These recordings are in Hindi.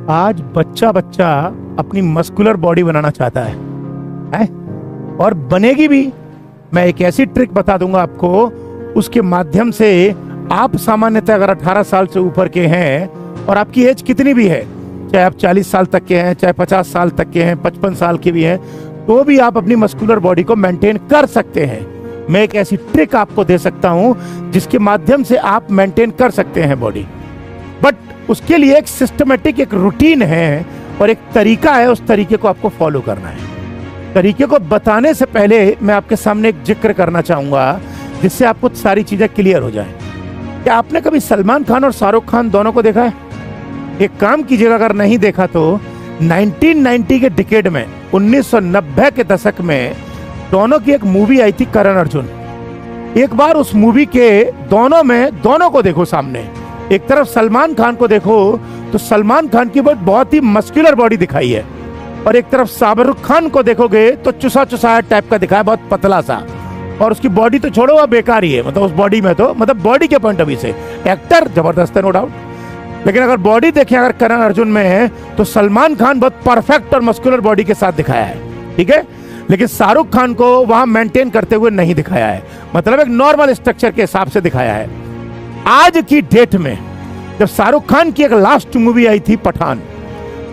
आज बच्चा बच्चा अपनी मस्कुलर बॉडी बनाना चाहता है? और बनेगी भी। मैं एक ऐसी ट्रिक बता दूंगा आपको, उसके माध्यम से आप सामान्यतः अगर 18 साल से ऊपर के हैं और आपकी एज कितनी भी है, चाहे आप 40 साल तक के हैं, चाहे 50 साल तक के हैं, 55 साल के भी हैं, तो भी आप अपनी मस्कुलर बॉडी को मेंटेन कर सकते हैं। मैं एक ऐसी ट्रिक आपको दे सकता हूं जिसके माध्यम से आप मेंटेन कर सकते हैं बॉडी। बट उसके लिए एक सिस्टमेटिक, एक रूटीन है और एक तरीका है, उस तरीके को आपको फॉलो करना है। तरीके को बताने से पहले मैं आपके सामने एक जिक्र करना चाहूंगा जिससे आपको सारी चीजें क्लियर हो जाए। क्या आपने कभी सलमान खान और शाहरुख खान दोनों को देखा है? एक काम कीजिएगा, अगर नहीं देखा तो 1990 के डिकेड में, 1990 के दशक में दोनों की एक मूवी आई थी, करण अर्जुन। एक बार उस मूवी के दोनों को देखो सामने। एक तरफ सलमान खान को देखो तो सलमान खान की बहुत ही मस्कुलर बॉडी दिखाई है, और एक तरफ शाहरुख खान को देखोगे तो चुसा चुसाया टाइप का दिखा है, बहुत पतला सा। और उसकी बॉडी तो छोड़ो, वह बेकार ही है। मतलब उस बॉडी में तो, मतलब बॉडी के पॉइंट ऑफ व्यू से एक्टर जबरदस्त है, नो डाउट। लेकिन अगर बॉडी देखें अगर करण अर्जुन में है तो सलमान खान बहुत परफेक्ट और मस्कुलर बॉडी के साथ दिखाया है, ठीक है। लेकिन शाहरुख खान को वहां मेंटेन करते हुए नहीं दिखाया है, मतलब एक नॉर्मल स्ट्रक्चर के हिसाब से दिखाया है। आज की डेट में जब शाहरुख खान की एक लास्ट मूवी आई थी पठान,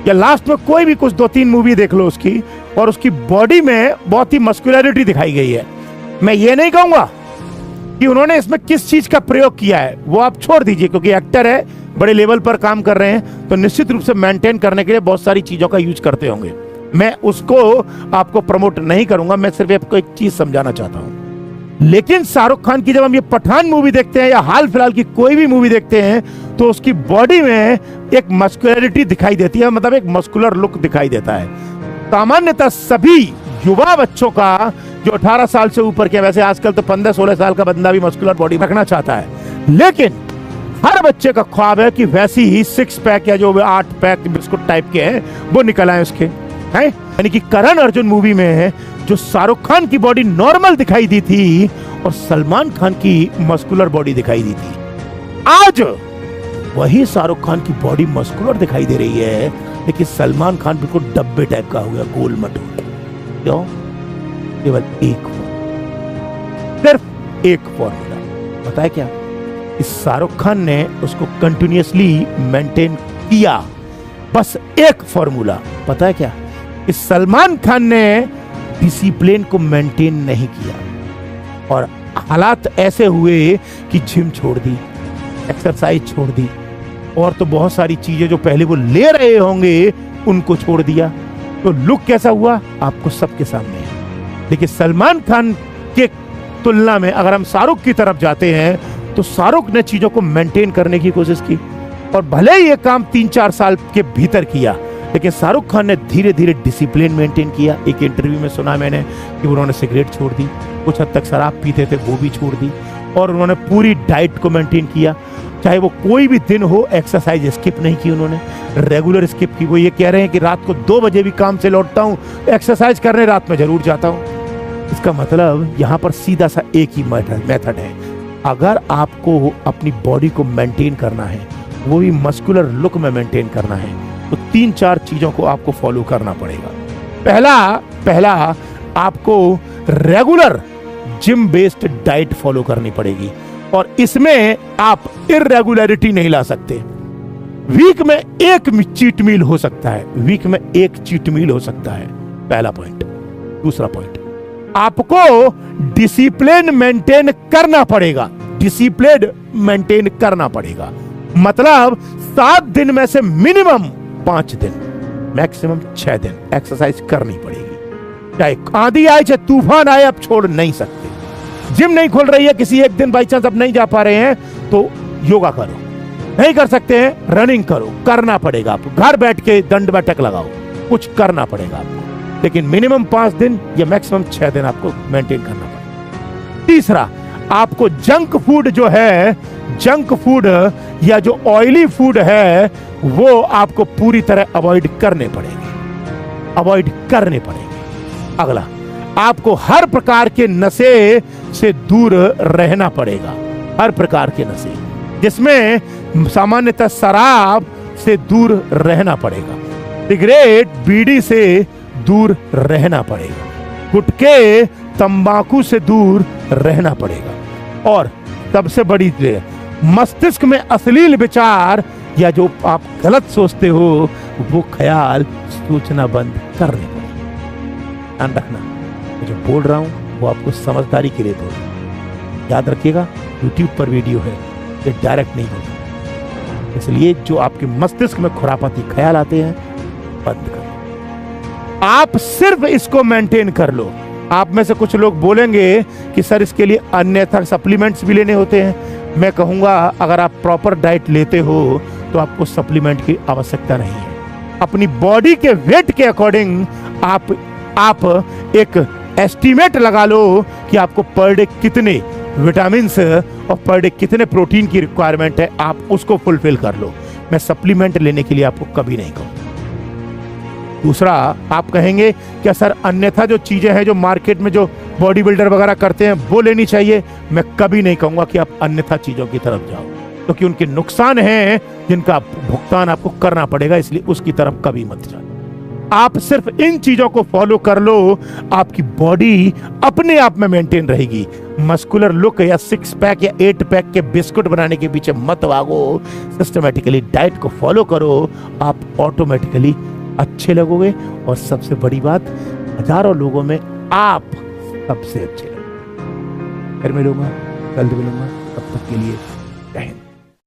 या लास्ट में कोई भी कुछ 2-3 मूवी देख लो उसकी, और उसकी बॉडी में बहुत ही मस्कुलरिटी दिखाई गई है। मैं ये नहीं कहूंगा कि उन्होंने इसमें किस चीज का प्रयोग किया है, वो आप छोड़ दीजिए, क्योंकि एक्टर है, बड़े लेवल पर काम कर रहे हैं, तो निश्चित रूप से मेंटेन करने के लिए बहुत सारी चीजों का यूज करते होंगे। मैं उसको आपको प्रमोट नहीं करूंगा, मैं सिर्फ आपको एक चीज समझाना चाहता हूं। लेकिन शाहरुख खान की जब हम ये पठान मूवी देखते हैं या हाल फिलहाल की कोई भी मूवी देखते हैं, तो उसकी बॉडी में एक मस्कुलरिटी दिखाई देती है, मतलब एक मस्कुलर लुक दिखाई देता है। सामान्यतः सभी युवा बच्चों का जो 18 साल से ऊपर के, वैसे आजकल तो 15-16 साल का बंदा भी मस्कुलर बॉडी रखना चाहता है, लेकिन हर बच्चे का ख्वाब है कि वैसी ही 6 पैक या जो 8 पैक बिस्कुट टाइप के हैं वो निकल आए उसके, हैं। यानी कि करण अर्जुन मूवी में जो शाहरुख खान की बॉडी नॉर्मल दिखाई दी थी और सलमान खान की मस्कुलर बॉडी दिखाई दी थी, आज वही शाहरुख खान की बॉडी मस्कुलर दिखाई दे रही है, लेकिन सलमान खान बिल्कुल डब्बे टाइप का हो गया, गोल मटोल। क्यों? केवल सिर्फ एक फॉर्मूला। पता है क्या? इस शाहरुख खान ने उसको कंटिन्यूअसली मेंटेन किया, बस एक फॉर्मूला। पता है क्या? इस सलमान खान ने डिसिप्लिन को मेंटेन नहीं किया, और हालात ऐसे हुए कि जिम छोड़ दी, एक्सरसाइज छोड़ दी, और तो बहुत सारी चीजें जो पहले वो ले रहे होंगे उनको छोड़ दिया। तो लुक कैसा हुआ आपको सबके सामने है। लेकिन सलमान खान के तुलना में अगर हम शाहरुख की तरफ जाते हैं तो शाहरुख ने चीजों को मेंटेन करने की कोशिश की, और भले ही ये काम 3-4 साल के भीतर किया, लेकिन शाहरुख खान ने धीरे धीरे डिसिप्लिन मेंटेन किया। एक इंटरव्यू में सुना मैंने कि उन्होंने सिगरेट छोड़ दी, कुछ हद तक शराब पीते थे वो भी छोड़ दी, और उन्होंने पूरी डाइट को मेंटेन किया। चाहे वो कोई भी दिन हो, एक्सरसाइज स्किप नहीं की उन्होंने, रेगुलर स्किप की। वो ये कह रहे हैं कि रात को 2 बजे भी काम से लौटता हूँ, एक्सरसाइज करने रात में जरूर जाता हूँ। इसका मतलब यहाँ पर सीधा सा एक ही मेथड है। अगर आपको अपनी बॉडी को मेंटेन करना है, वो भी मस्कुलर लुक में मेंटेन करना है, तो 3-4 चीजों को आपको फॉलो करना पड़ेगा। पहला आपको regular gym based diet follow करनी पड़ेगी, और इसमें आप इर्रेगुलरिटी नहीं ला सकते। वीक में एक चीट मील हो सकता है, वीक में एक चीट मील हो सकता है, पहला पॉइंट। दूसरा पॉइंट, आपको डिसिप्लिन मेंटेन करना पड़ेगा, डिसिप्लिन मेंटेन करना पड़ेगा। मतलब 7 दिन में से मिनिमम 5 दिन, मैक्सिमम 6 दिन एक्सरसाइज करनी पड़ेगी। चाहे आंधी आए, चाहे तूफान आए, आप छोड़ नहीं सकते। जिम नहीं खुल रही है, किसी एक दिन बाई चांस आप नहीं जा पा रहे हैं तो योगा करो, नहीं कर सकते हैं रनिंग करो, करना पड़ेगा। आपको घर बैठ के दंड बैठक लगाओ, कुछ करना पड़ेगा आपको, लेकिन मिनिमम 5 दिन या मैक्सिमम 6 दिन आपको मेंटेन करना पड़ेगा। तीसरा, आपको जंक फूड जो है, जंक फूड या जो ऑयली फूड है, वो आपको पूरी तरह अवॉइड करने पड़ेंगे, अवॉइड करने पड़ेंगे। अगला, आपको हर प्रकार के नशे से दूर रहना पड़ेगा, हर प्रकार के नशे, जिसमें सामान्यतः शराब से दूर रहना पड़ेगा, सिगरेट बीड़ी से दूर रहना पड़ेगा, गुटखे तंबाकू से दूर रहना पड़ेगा, और सबसे बड़ी मस्तिष्क में अश्लील विचार या जो आप गलत सोचते हो वो ख्याल सोचना बंद करने पड़ेगा। ध्यान रखना, मैं जो बोल रहा हूं वो आपको समझदारी के लिए बोल रहा हूं। याद रखिएगा, YouTube पर वीडियो है, ये डायरेक्ट नहीं बोलता, इसलिए जो आपके मस्तिष्क में खुरापाती ख्याल आते हैं बंद करो। आप सिर्फ इसको मेंटेन कर लो। आप में से कुछ लोग बोलेंगे कि सर इसके लिए अन्यथा सप्लीमेंट्स भी लेने होते हैं। मैं कहूंगा अगर आप प्रॉपर डाइट लेते हो तो आपको सप्लीमेंट की आवश्यकता नहीं है। अपनी बॉडी के वेट के अकॉर्डिंग आप एक एस्टीमेट लगा लो कि आपको पर डे कितने विटामिन और पर डे कितने प्रोटीन की रिक्वायरमेंट है, आप उसको फुलफिल कर लो। मैं सप्लीमेंट लेने के लिए आपको कभी नहीं कहूँ। दूसरा, आप कहेंगे क्या सर अन्यथा जो चीजें हैं जो मार्केट में जो बॉडी बिल्डर वगैरह करते हैं वो लेनी चाहिए? मैं कभी नहीं कहूंगा कि आप अन्यथा चीजों की तरफ जाओ, क्योंकि उनके नुकसान हैं जिनका भुगतान आपको करना पड़ेगा, इसलिए उसकी तरफ कभी मत जाओ। आप सिर्फ इन चीजों को फॉलो कर लो, आपकी बॉडी अपने आप में मेंटेन रहेगी। मस्कुलर लुक या 6 पैक या 8 पैक के बिस्कुट बनाने के पीछे मत भागो, सिस्टमेटिकली डाइट को फॉलो करो, आप ऑटोमेटिकली अच्छे लगोगे। और सबसे बड़ी बात, हजारों लोगों में आप सबसे अच्छे लगोगे। फिर मिलूंगा, कल मिलूंगा, तब तक के लिए